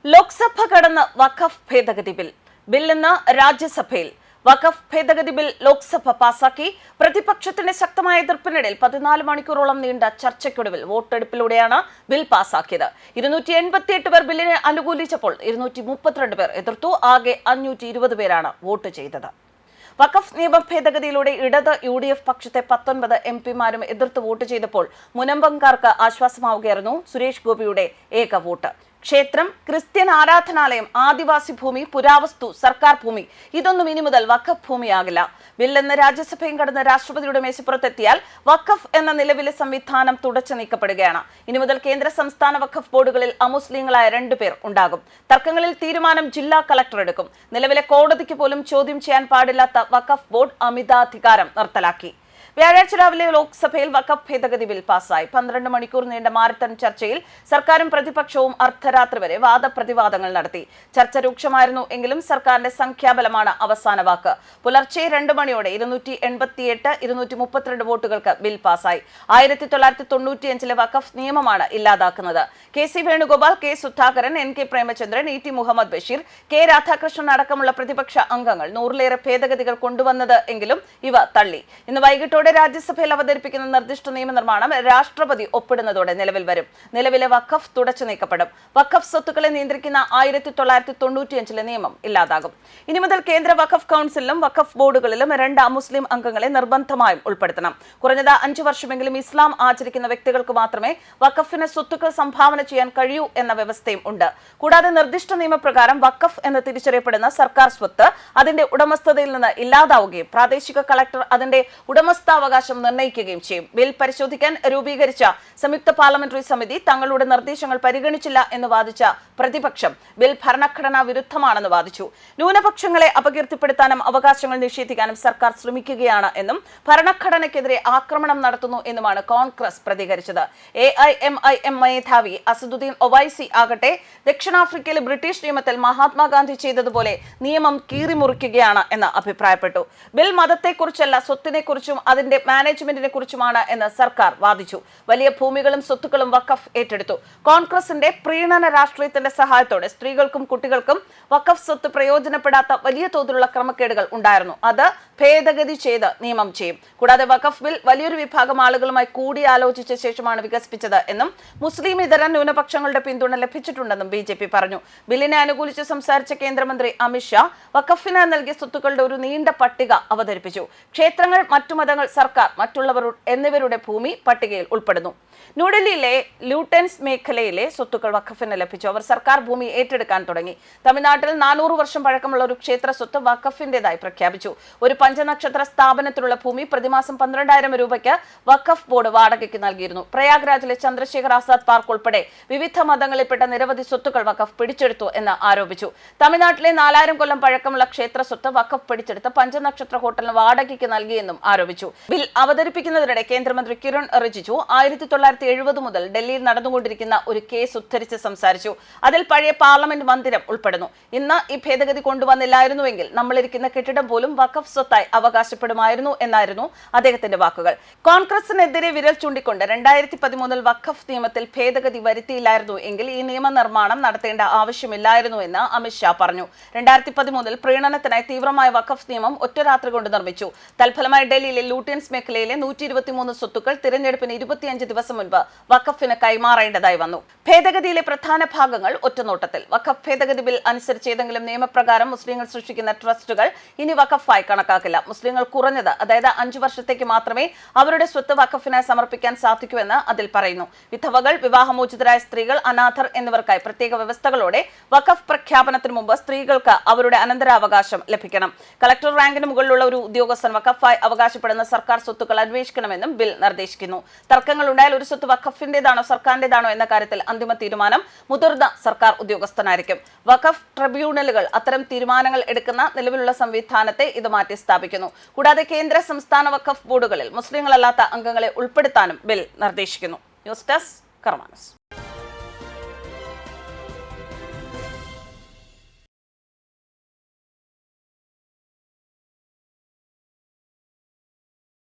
ലോക്സഭ കടന്ന് വഖഫ് ഭേദഗതി ബിൽ ഇന്ന് രാജ്യസഭയിൽ. വഖഫ് ഭേദഗതി ബിൽ ലോക്സഭ പാസാക്കി. പ്രതിപക്ഷത്തിന്റെ ശക്തമായ എതിർപ്പിനിടയിൽ 14 മണിക്കൂറോളം നീണ്ട ചർച്ചയ്ക്കൊടുവിൽ വോട്ടെടുപ്പിലൂടെയാണ് ബിൽ പാസാക്കിയത്. 288 പേർ ബില്ലിനെ അനുകൂലിച്ചപ്പോൾ 232 പേർ എതിർത്തു. ആകെ 520 പേരാണ് വോട്ട് ചെയ്തത്. വഖഫ് നിയമ ഭേദഗതിയിലൂടെ ഇടത് UDF പക്ഷത്തെ 19 MP-മാരും എതിർത്ത് വോട്ട് ചെയ്തപ്പോൾ മുനമ്പംകാർക്ക് ആശ്വാസമാവുകയായിരുന്നു സുരേഷ് ഗോപിയുടെ ഏക വോട്ട്. ക്ഷേത്രം, ക്രിസ്ത്യൻ ആരാധനാലയം, ആദിവാസി ഭൂമി, പുരാവസ്തു, സർക്കാർ ഭൂമി ഇതൊന്നും ഇനി മുതൽ വഖഫ് ഭൂമിയാകില്ല. ബിൽ ഇന്ന് രാജ്യസഭയും കടന്ന് രാഷ്ട്രപതിയുടെ മേശപ്പുറത്തെത്തിയാൽ വഖഫ് എന്ന നിലവിലെ സംവിധാനം തുടച്ചു നീക്കപ്പെടുകയാണ്. ഇനി മുതൽ കേന്ദ്ര സംസ്ഥാന വഖഫ് ബോർഡുകളിൽ അമുസ്ലിങ്ങളായ 2 പേർ ഉണ്ടാകും. തർക്കങ്ങളിൽ തീരുമാനം ജില്ലാ കളക്ടർ എടുക്കും. നിലവിലെ കോടതിക്ക് പോലും ചോദ്യം ചെയ്യാൻ പാടില്ലാത്ത വഖഫ് ബോർഡ് അമിതാധികാരം നിർത്തലാക്കി. വ്യാഴാഴ്ച രാവിലെ ലോക്സഭയിൽ വഖഫ് ഭേദഗതി ബിൽ പാസായി. 12 മണിക്കൂർ നീണ്ട മാരത്തൺ ചർച്ചയിൽ സർക്കാരും പ്രതിപക്ഷവും അർദ്ധരാത്രി വരെ വാദപ്രതിവാദങ്ങൾ നടത്തി. ചർച്ച രൂക്ഷമായിരുന്നു എങ്കിലും സർക്കാരിന്റെ സംഖ്യാബലമാണ് അവസാന വാക്ക്. പുലർച്ചെ 2 മണിയോടെ 288, 232 വോട്ടുകൾക്ക് ബിൽ പാസായി. 1995 വഖഫ് നിയമമാണ് ഇല്ലാതാക്കുന്നത്. KC Venugopal, K Sudhakaran, NK Premachandran, ET Muhammad Basheer, K Radhakrishnan അടക്കമുള്ള പ്രതിപക്ഷ അംഗങ്ങൾ 100ലേറെ ഭേദഗതികൾ കൊണ്ടുവന്നത് എങ്കിലും ഇവ തള്ളി. ഇന്ന് വൈകിട്ടോടെ രാജ്യസഭയിൽ അവതരിപ്പിക്കുന്ന നിർദ്ദിഷ്ട നിയമനിർമ്മാണം രാഷ്ട്രപതി ഒപ്പിടുന്നതോടെ നിലവിൽ വരും. നിലവിലെ വഖഫ് തുടച്ചു നീക്കപ്പെടും. വഖഫ് സ്വത്തുക്കളെ നിയന്ത്രിക്കുന്ന 1995 നിയമം ഇല്ലാതാകും. ഇനി മുതൽ കേന്ദ്ര വഖഫ് കൗൺസിലിലും വഖഫ് ബോർഡുകളിലും 2 അമുസ്ലിം അംഗങ്ങളെ നിർബന്ധമായും ഉൾപ്പെടുത്തണം. കുറഞ്ഞത് 5 വർഷമെങ്കിലും ഇസ്ലാം ആചരിക്കുന്ന വ്യക്തികൾക്ക് മാത്രമേ വഖഫിന് സ്വത്തുക്കൾ സംഭാവന ചെയ്യാൻ കഴിയൂ എന്ന വ്യവസ്ഥയും ഉണ്ട്. കൂടാതെ നിർദ്ദിഷ്ട നിയമപ്രകാരം വഖഫ് എന്ന് തിരിച്ചറിയപ്പെടുന്ന സർക്കാർ സ്വത്ത് അതിന്റെ ഉടമസ്ഥതയിൽ നിന്ന് ഇല്ലാതാവുകയും പ്രാദേശിക കളക്ടർ അതിന്റെ ഉടമസ്ഥാവകാശം നിർണ്ണയിക്കുകയും ചെയ്യും. ബിൽ പരിശോധിക്കാൻ രൂപീകരിച്ച സംയുക്ത പാർലമെന്ററി സമിതി തങ്ങളുടെ നിർദ്ദേശങ്ങൾ പരിഗണിച്ചില്ല എന്ന് വാദിച്ച പ്രതിപക്ഷം ബിൽ ഭരണഘടനാ വിരുദ്ധമാണെന്ന് വാദിച്ചു. ന്യൂനപക്ഷങ്ങളെ അപകീർത്തിപ്പെടുത്താനും അവകാശങ്ങൾ നിഷേധിക്കാനും സർക്കാർ ശ്രമിക്കുകയാണ് എന്നും ഭരണഘടനയ്ക്കെതിരെ ആക്രമണം നടത്തുന്നു എന്നുമാണ് കോൺഗ്രസ് പ്രതികരിച്ചത്. AIMIM മേധാവി അസദുദ്ദീൻ ഒവൈസി ആകട്ടെ ദക്ഷിണാഫ്രിക്കയിലെ ബ്രിട്ടീഷ് നിയമത്തിൽ മഹാത്മാഗാന്ധി ചെയ്തതുപോലെ നിയമം കീറിമുറിക്കുകയാണ് എന്ന് അഭിപ്രായപ്പെട്ടു. ബിൽ മതത്തെക്കുറിച്ചല്ല സ്വത്തിനെക്കുറിച്ചും അതിന്റെ മാനേജ്മെന്റിനെ കുറിച്ചുമാണ് എന്ന് സർക്കാർ വാദിച്ചു. വലിയ ഭൂമികളും സ്വത്തുക്കളും വഖഫ് ഏറ്റെടുത്തു. കോൺഗ്രസിന്റെ പ്രീണന രാഷ്ട്രീയത്തിന്റെ സഹായത്തോടെ സ്ത്രീകൾക്കും കുട്ടികൾക്കും വഖഫ് സ്വത്ത് പ്രയോജനപ്പെടാത്ത വലിയ തോതിലുള്ള ക്രമക്കേടുകൾ ഉണ്ടായിരുന്നു. അത് ഭേദഗതി ചെയ്ത് നിയമം ചെയ്യും. കൂടാതെ വഖഫ് ബിൽ വലിയൊരു വിഭാഗം ആളുകളുമായി കൂടിയാലോചിച്ച ശേഷമാണ് വികസിപ്പിച്ചത് എന്നും മുസ്ലിം ഇതര ന്യൂനപക്ഷങ്ങളുടെ പിന്തുണ ലഭിച്ചിട്ടുണ്ടെന്നും BJP പറഞ്ഞു. ബില്ലിനെ അനുകൂലിച്ച് സംസാരിച്ച കേന്ദ്രമന്ത്രി അമിത് ഷാ വഖഫിന് നൽകിയ സ്വത്തുക്കളുടെ ഒരു നീണ്ട പട്ടിക അവതരിപ്പിച്ചു. ക്ഷേത്രങ്ങൾ, മറ്റു മതങ്ങൾ, സർക്കാർ, മറ്റുള്ളവർ എന്നിവരുടെ ഭൂമി പട്ടികയിൽ ഉൾപ്പെടുന്നു. ന്യൂഡൽഹിയിലെ ലൂട്ടൻസ് മേഖലയിലെ സ്വത്തുക്കൾ വഖഫിന് ലഭിച്ചു. അവർ സർക്കാർ ഭൂമി ഏറ്റെടുക്കാൻ തുടങ്ങി. തമിഴ്നാട്ടിൽ 400 വർഷം പഴക്കമുള്ള ഒരു ക്ഷേത്ര സ്വത്ത് വഖഫിന്റേതായി പ്രഖ്യാപിച്ചു. ഒരു പഞ്ചനക്ഷത്ര സ്ഥാപനത്തിലുള്ള ഭൂമി പ്രതിമാസം 12,000 രൂപയ്ക്ക് വഖഫ് ബോർഡ് വാടകയ്ക്ക് നൽകിയിരുന്നു. പ്രയാഗ്രാജിലെ ചന്ദ്രശേഖർ ആസാദ് പാർക്ക് ഉൾപ്പെടെ വിവിധ മതങ്ങളിൽപ്പെട്ട നിരവധി സ്വത്തുക്കൾ വഖഫ് പിടിച്ചെടുത്തു എന്ന് ആരോപിച്ചു. തമിഴ്നാട്ടിലെ 4000 കൊല്ലം പഴക്കമുള്ള ക്ഷേത്ര സ്വത്ത് വഖഫ് പിടിച്ചെടുത്ത് പഞ്ചനക്ഷത്ര ഹോട്ടലിന് വാടകയ്ക്ക് നൽകിയെന്നും ആരോപിച്ചു. ബിൽ അവതരിപ്പിക്കുന്നതിനിടെ കേന്ദ്രമന്ത്രി കിരൺ റിജിജു 1970 മുതൽ ഡൽഹിയിൽ നടന്നുകൊണ്ടിരിക്കുന്ന ഒരു കേസ് ഉദ്ധരിച്ച് സംസാരിച്ചു. അതിൽ പഴയ പാർലമെന്റ് മന്ദിരം ഉൾപ്പെടുന്നു. ഇന്ന് ഈ ഭേദഗതി കൊണ്ടുവന്നില്ലായിരുന്നുവെങ്കിൽ നമ്മളിരിക്കുന്ന കെട്ടിടം പോലും വഖഫ് സ്വത്തായി അവകാശപ്പെടുമായിരുന്നു എന്നായിരുന്നു അദ്ദേഹത്തിന്റെ വാക്കുകൾ. കോൺഗ്രസിനെതിരെ വിരൽ ചൂണ്ടിക്കൊണ്ട് 2013 വഖഫ് നിയമത്തിൽ ഭേദഗതി വരുത്തിയില്ലായിരുന്നു എങ്കിൽ ഈ നിയമനിർമ്മാണം നടത്തേണ്ട ആവശ്യമില്ലായിരുന്നു എന്ന് അമിത് ഷാ പറഞ്ഞു. 2013 പ്രീണനത്തിനായി തീവ്രമായ വഖഫ് നിയമം ഒറ്റ രാത്രി കൊണ്ട് നിർമ്മിച്ചു. തൽഫലമായി ഡൽഹിയിലെ ലൂട്ടിയൻസ് മേഖലയിലെ 123 സ്വത്തുക്കൾ തിരഞ്ഞെടുപ്പിന് 25 ദിവസം മുൻപ് വഖഫിന് കൈമാറേണ്ടതായി വന്നു. ഭേദഗതിയിലെ പ്രധാന ഭാഗങ്ങൾ ഒറ്റനോട്ടത്തിൽ. വഖഫ് ഭേദഗതി ബിൽ അനുസരിച്ച് ഏതെങ്കിലും നിയമപ്രകാരം മുസ്ലിങ്ങൾ സൃഷ്ടിക്കുന്ന ട്രസ്റ്റുകൾ ഇനി വഖഫായി കണക്കാക്കില്ല. മുസ്ലിങ്ങൾ കുറഞ്ഞത് അതായത് 5 വർഷത്തേക്ക് മാത്രമേ അവരുടെ സ്വത്ത് വഖഫിനായി സമർപ്പിക്കാൻ സാധിക്കൂവെന്ന് അതിൽ പറയുന്നു. വിധവകൾ, വിവാഹമോചിതരായ സ്ത്രീകൾ, അനാഥർ എന്നിവർക്കായി പ്രത്യേക വ്യവസ്ഥകളോടെ വഖഫ് പ്രഖ്യാപനത്തിന് മുമ്പ് സ്ത്രീകൾക്ക് അവരുടെ അനന്തരാവകാശം ലഭിക്കണം. കളക്ടർ റാങ്കിന് മുകളിലുള്ള ഒരു ഉദ്യോഗസ്ഥൻ വഖഫായി അവകാശപ്പെടുന്ന സർക്കാർ സ്വത്തുക്കൾ അന്വേഷിക്കണമെന്നും ബിൽ നിർദ്ദേശിക്കുന്നു. തർക്കങ്ങൾ ഉണ്ടായാൽ ഒരു സ്വത്ത് വഖഫിന്റേതാണോ സർക്കാരിന്റേതാണോ എന്ന കാര്യത്തിൽ അന്തിമ തീരുമാനം മുതിർന്ന സർക്കാർ ഉദ്യോഗസ്ഥനായിരിക്കും. വഖഫ് ട്രിബ്യൂണലുകൾ അത്തരം തീരുമാനങ്ങൾ എടുക്കുന്ന നിലവിലുള്ള സംവിധാനത്തെ ഇത് മാറ്റി സ്ഥാപിക്കുന്നു. കൂടാതെ കേന്ദ്ര സംസ്ഥാന വഖഫ് ബോർഡുകളിൽ മുസ്ലിങ്ങളല്ലാത്ത അംഗങ്ങളെ ഉൾപ്പെടുത്താനും ബിൽ നിർദ്ദേശിക്കുന്നു. News desk കർമാനസ്.